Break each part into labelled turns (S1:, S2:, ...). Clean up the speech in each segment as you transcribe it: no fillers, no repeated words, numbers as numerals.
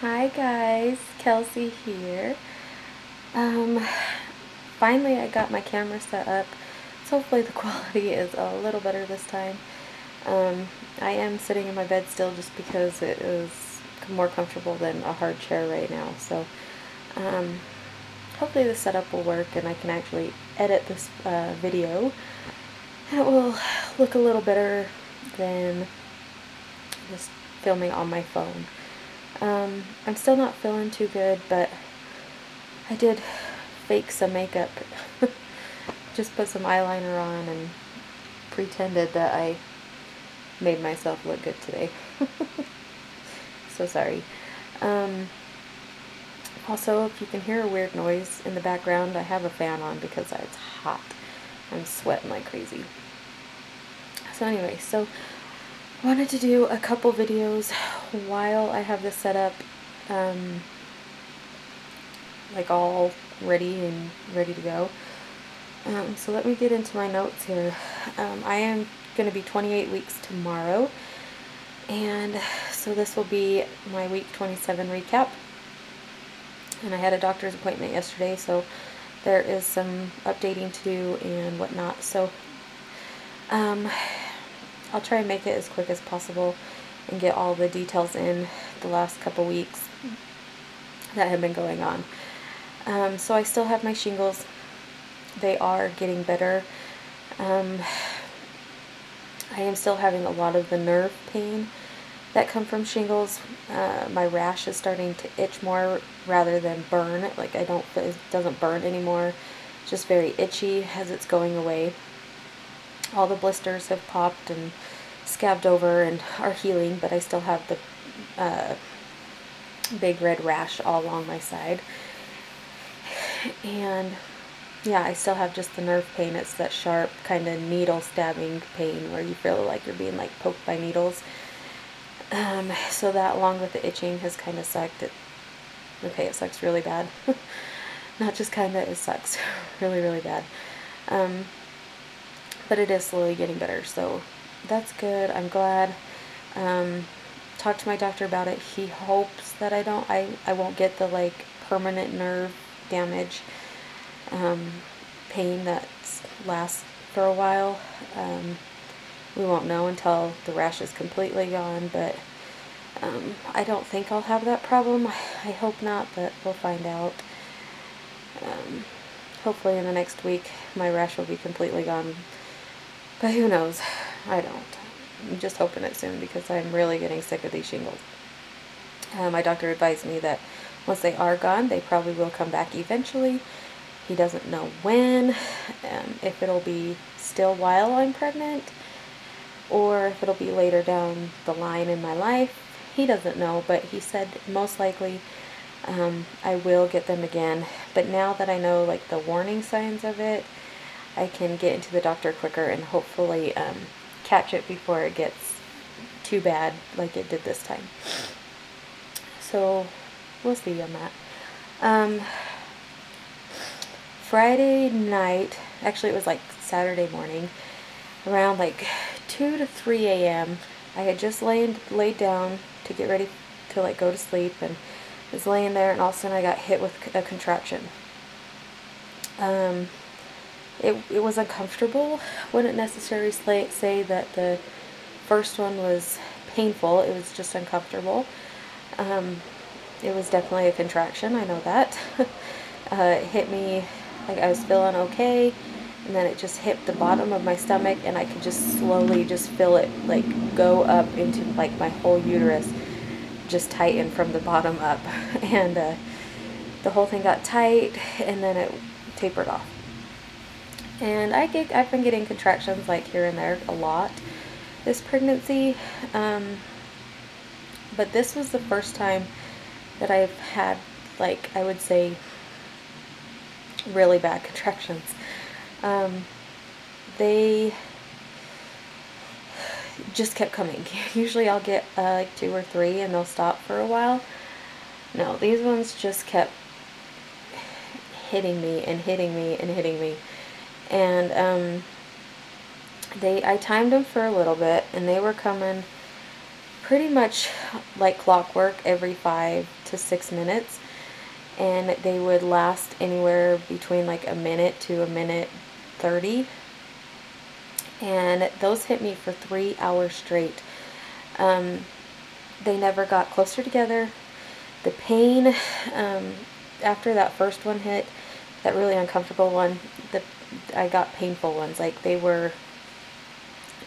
S1: Hi guys, Kelsey here. Um, Finally I got my camera set up, so hopefully the quality is a little better this time. I am sitting in my bed still just because it is more comfortable than a hard chair right now, so hopefully the setup will work and I can actually edit this video and it will look a little better than just filming on my phone. I'm still not feeling too good, but I did fake some makeup. Just put some eyeliner on and pretended that I made myself look good today. So sorry. Also, if you can hear a weird noise in the background, I have a fan on because it's hot. I'm sweating like crazy. So anyway, I wanted to do a couple videos while I have this set up, like all ready to go. So let me get into my notes here. I am going to be 28 weeks tomorrow, and so this will be my week 27 recap. And I had a doctor's appointment yesterday, so there is some updating to do and whatnot. So I'll try and make it as quick as possible and get all the details in the last couple weeks that have been going on. So I still have my shingles. They are getting better. I am still having a lot of the nerve pain that come from shingles. My rash is starting to itch more rather than burn. Like it doesn't burn anymore. It's just very itchy as it's going away. All the blisters have popped and scabbed over and are healing, but I still have the big red rash all along my side. And yeah, I still have just the nerve pain. It's that sharp kind of needle stabbing pain where you feel like you're being like poked by needles. So that along with the itching has kind of sucked. It sucks really bad. Not just kind of, it sucks really, really bad. But it is slowly getting better, so that's good. I'm glad. Talked to my doctor about it. He hopes that I won't get the like permanent nerve damage, pain that lasts for a while. We won't know until the rash is completely gone, but I don't think I'll have that problem. I hope not, but we'll find out. Hopefully in the next week my rash will be completely gone, but who knows? I don't. I'm just hoping it soon because I'm really getting sick of these shingles. My doctor advised me that once they are gone, they probably will come back eventually. He doesn't know when, if it'll be still while I'm pregnant, or if it'll be later down the line in my life. He doesn't know, but he said most likely I will get them again. But now that I know like the warning signs of it, I can get into the doctor quicker and hopefully catch it before it gets too bad like it did this time. So we'll see on that. Friday night, actually it was like Saturday morning, around like 2 to 3 a.m. I had just laid down to get ready to like go to sleep, and was laying there, and all of a sudden I got hit with a contraction. It was uncomfortable. Wouldn't necessarily say that the first one was painful. It was just uncomfortable. It was definitely a contraction, I know that. It hit me, like I was feeling okay, and then it just hit the bottom of my stomach, and I could just slowly just feel it like go up into like my whole uterus, just tighten from the bottom up. And the whole thing got tight, and then it tapered off. And I've been getting contractions like here and there a lot this pregnancy, but this was the first time that I've had, like, I would say, really bad contractions. They just kept coming. Usually I'll get like 2 or 3 and they'll stop for a while. No, these ones just kept hitting me and hitting me and hitting me. And I timed them for a little bit, and they were coming pretty much like clockwork every 5 to 6 minutes, and they would last anywhere between like a minute to a minute 30, and those hit me for 3 hours straight. They never got closer together. The pain, after that first one hit, that really uncomfortable one, I got painful ones. Like, they were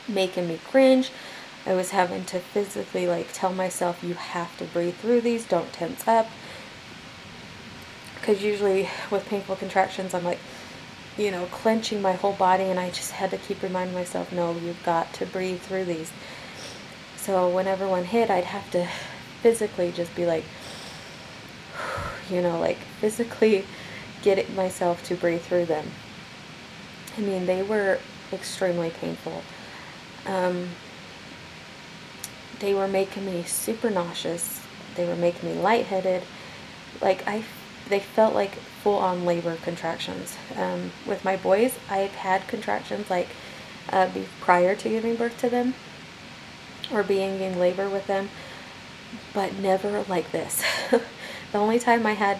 S1: making me cringe. I was having to physically, like, tell myself, you have to breathe through these, don't tense up. Because usually with painful contractions, I'm like, you know, clenching my whole body, and I just had to keep reminding myself, no, you've got to breathe through these. So whenever one hit, I'd have to physically just be like, you know, like physically get myself to breathe through them. I mean, they were extremely painful. They were making me super nauseous. They were making me lightheaded. Like, they felt like full-on labor contractions. With my boys, I've had contractions like prior to giving birth to them, or being in labor with them, but never like this. The only time I had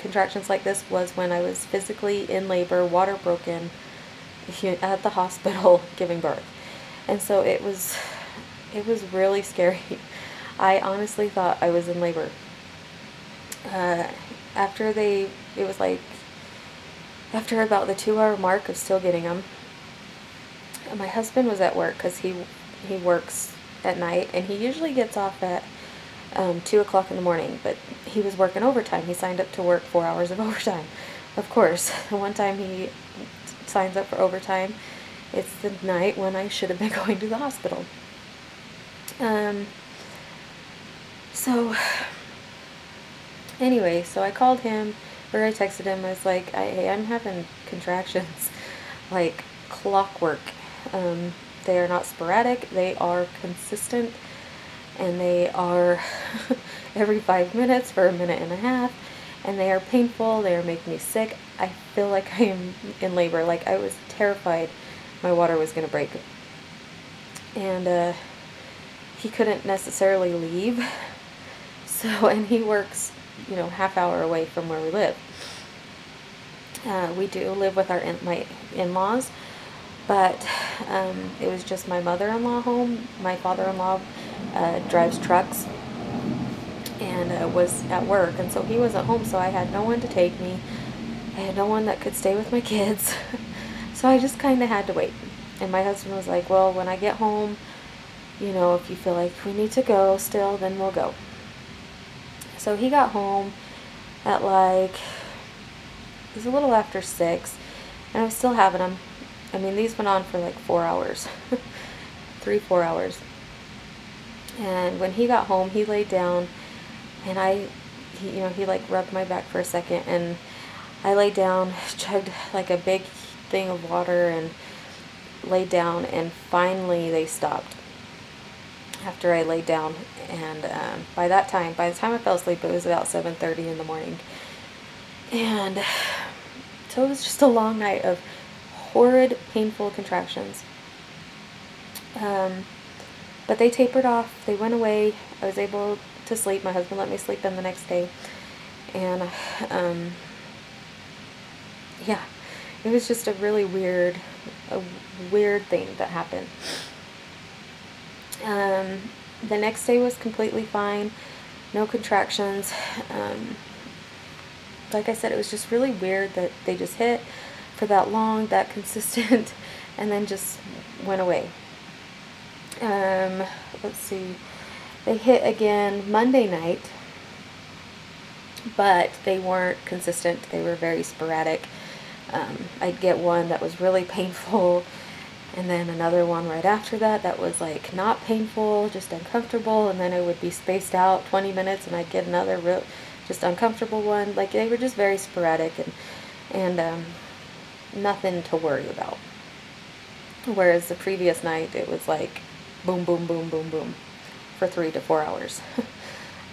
S1: contractions like this was when I was physically in labor, water broken, at the hospital giving birth. And so it was really scary. I honestly thought I was in labor. It was like after about the 2-hour mark of still getting them, my husband was at work, because he works at night, and he usually gets off at 2 o'clock in the morning, but he was working overtime. He signed up to work 4 hours of overtime. Of course, the one time he signs up for overtime, it's the night when I should have been going to the hospital. So anyway, so I called him, or I texted him. I was like, hey, I'm having contractions like clockwork. They are not sporadic, they are consistent, and they are every 5 minutes for a minute and a half, and they are painful. They are making me sick. I feel like I am in labor. Like, I was terrified my water was going to break. And he couldn't necessarily leave, so, and he works, you know, half hour away from where we live. We do live with my in-laws, but it was just my mother-in-law home. My father-in-law drives trucks and was at work, and so he wasn't home, so I had no one to take me. I had no one that could stay with my kids. So I just kind of had to wait. And my husband was like, well, when I get home, you know, if you feel like we need to go still, then we'll go. So he got home at like, it was a little after 6, and I was still having them. I mean, these went on for like 4 hours, 3-4 hours. And when he got home, he laid down, and he like rubbed my back for a second, and I laid down, chugged like a big thing of water, and laid down, and finally they stopped after I laid down. And by the time I fell asleep, it was about 7:30 in the morning. And so it was just a long night of horrid, painful contractions. But they tapered off. They went away. I was able to sleep. My husband let me sleep in the next day. And yeah, it was just a really weird thing that happened. The next day was completely fine. No contractions. Like I said, it was just really weird that they just hit for that long, that consistent, and then just went away. Let's see. They hit again Monday night, but they weren't consistent. They were very sporadic. I'd get one that was really painful, and then another one right after that was like not painful, just uncomfortable, and then it would be spaced out 20 minutes, and I'd get another real just uncomfortable one. Like, they were just very sporadic, and nothing to worry about. Whereas the previous night, it was like boom, boom, boom, boom, boom for 3 to 4 hours.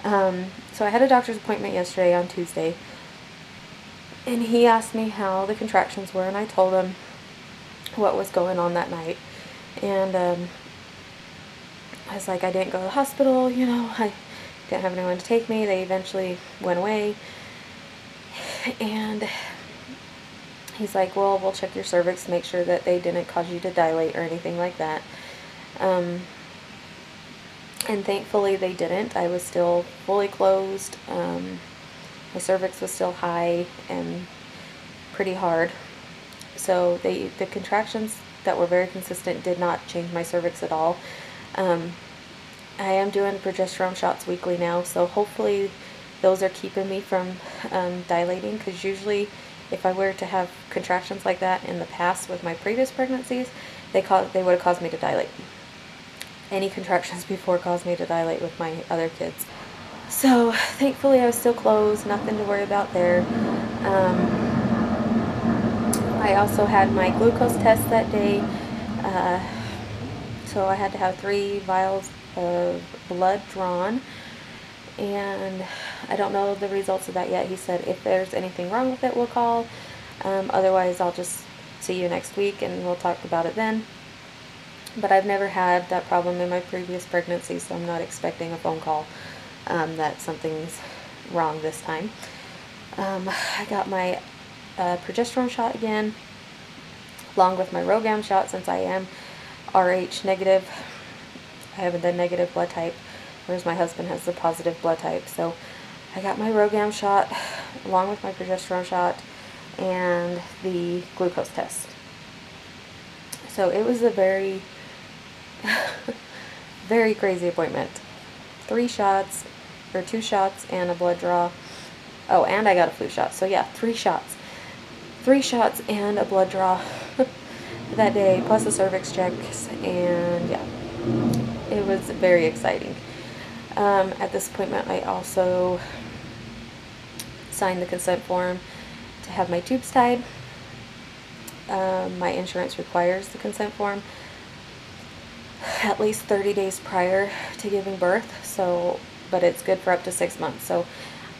S1: So I had a doctor's appointment yesterday on Tuesday, and he asked me how the contractions were, and I told him what was going on that night. And I was like, I didn't go to the hospital, you know, Didn't have anyone to take me. They eventually went away. And he's like, well, we'll check your cervix to make sure that they didn't cause you to dilate or anything like that. And thankfully they didn't. I was still fully closed. My cervix was still high and pretty hard. So the contractions that were very consistent did not change my cervix at all. I am doing progesterone shots weekly now, so hopefully those are keeping me from dilating, because usually if I were to have contractions like that in the past with my previous pregnancies, they would have caused me to dilate. Any contractions before caused me to dilate with my other kids. So thankfully I was still closed, nothing to worry about there. I also had my glucose test that day, so I had to have 3 vials of blood drawn, and I don't know the results of that yet. He said if there's anything wrong with it, we'll call. Otherwise, I'll just see you next week and we'll talk about it then. But I've never had that problem in my previous pregnancy, so I'm not expecting a phone call that something's wrong this time. I got my progesterone shot again, along with my RhoGAM shot, since I am Rh negative. I have the negative blood type, whereas my husband has the positive blood type. So I got my RhoGAM shot along with my progesterone shot and the glucose test. So it was a very, very crazy appointment. 2 shots and a blood draw. Oh, and I got a flu shot. So yeah, 3 shots. 3 shots and a blood draw that day, plus the cervix checks, and yeah. It was very exciting. At this appointment, I also signed the consent form to have my tubes tied. My insurance requires the consent form at least 30 days prior to giving birth, so, but it's good for up to 6 months. So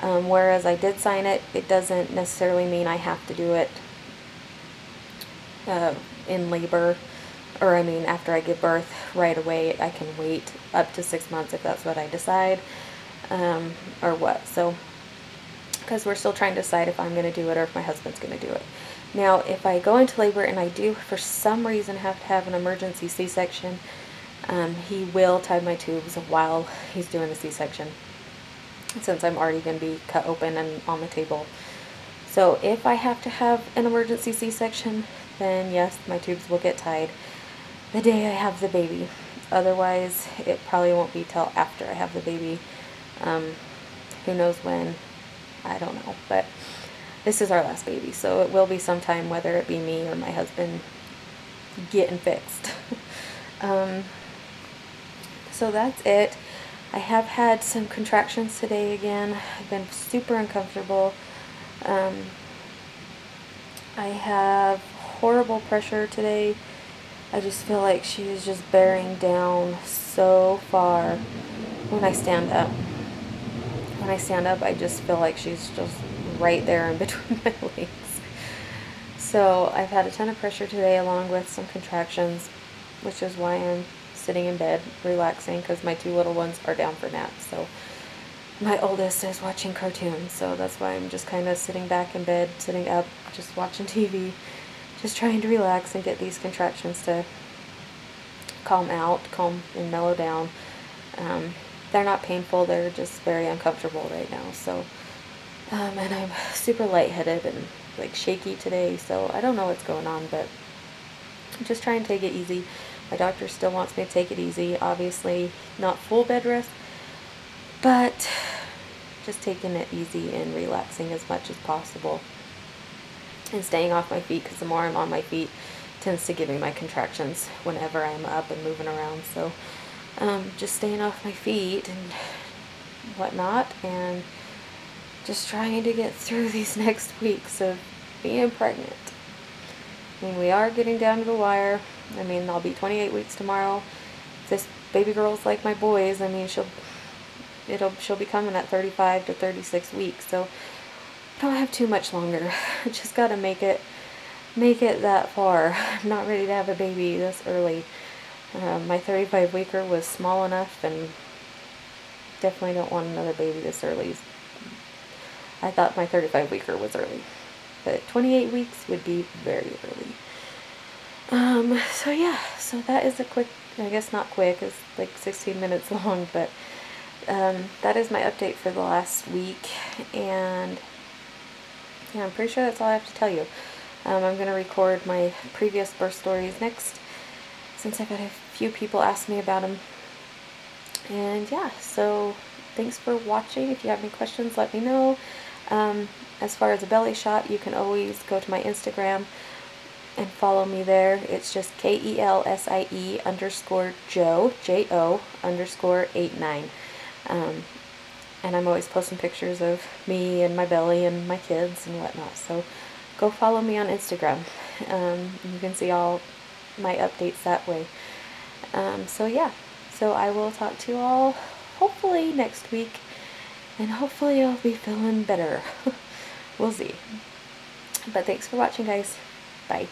S1: whereas I did sign it, it doesn't necessarily mean I have to do it in labor, or I mean after I give birth right away. I can wait up to 6 months if that's what I decide, or what. So, because we're still trying to decide if I'm going to do it or if my husband's going to do it. Now, if I go into labor and I do for some reason have to have an emergency C-section, he will tie my tubes while he's doing the C-section, since I'm already going to be cut open and on the table. So if I have to have an emergency C-section, then yes, my tubes will get tied the day I have the baby. Otherwise, it probably won't be till after I have the baby. Who knows when? I don't know. But this is our last baby, so it will be sometime, whether it be me or my husband getting fixed. So that's it. I have had some contractions today again. I've been super uncomfortable. I have horrible pressure today. I just feel like she is just bearing down so far when I stand up. When I stand up, I just feel like she's just right there in between my legs. So I've had a ton of pressure today, along with some contractions, which is why I'm sitting in bed relaxing, because my 2 little ones are down for naps. So my oldest is watching cartoons, so that's why I'm just kind of sitting back in bed, sitting up, just watching TV, just trying to relax and get these contractions to calm and mellow down. They're not painful, they're just very uncomfortable right now. So, and I'm super lightheaded and like shaky today, so I don't know what's going on, but I'm just trying to take it easy. My doctor still wants me to take it easy. Obviously, not full bed rest, but just taking it easy and relaxing as much as possible. And staying off my feet, because the more I'm on my feet, tends to give me my contractions whenever I'm up and moving around. So just staying off my feet and whatnot, and just trying to get through these next weeks of being pregnant. I mean, we are getting down to the wire. I mean, I'll be 28 weeks tomorrow. If this baby girl's like my boys, I mean, she'll be coming at 35 to 36 weeks. So I don't have too much longer. I just gotta make it that far. I'm not ready to have a baby this early. My 35 weeker was small enough, and definitely don't want another baby this early. I thought my 35-weeker was early, but 28 weeks would be very early. So yeah, so that is a quick, I guess not quick, it's like 16 minutes long, but that is my update for the last week, and yeah, I'm pretty sure that's all I have to tell you. I'm going to record my previous birth stories next, since I've had a few people ask me about them. And yeah, so thanks for watching. If you have any questions, let me know. As far as a belly shot, you can always go to my Instagram and follow me there. It's just KELSIE_Jo, J-O_89. And I'm always posting pictures of me and my belly and my kids and whatnot. So go follow me on Instagram. You can see all my updates that way. So yeah, so I will talk to you all hopefully next week, and hopefully I'll be feeling better. We'll see. But thanks for watching, guys. Bye.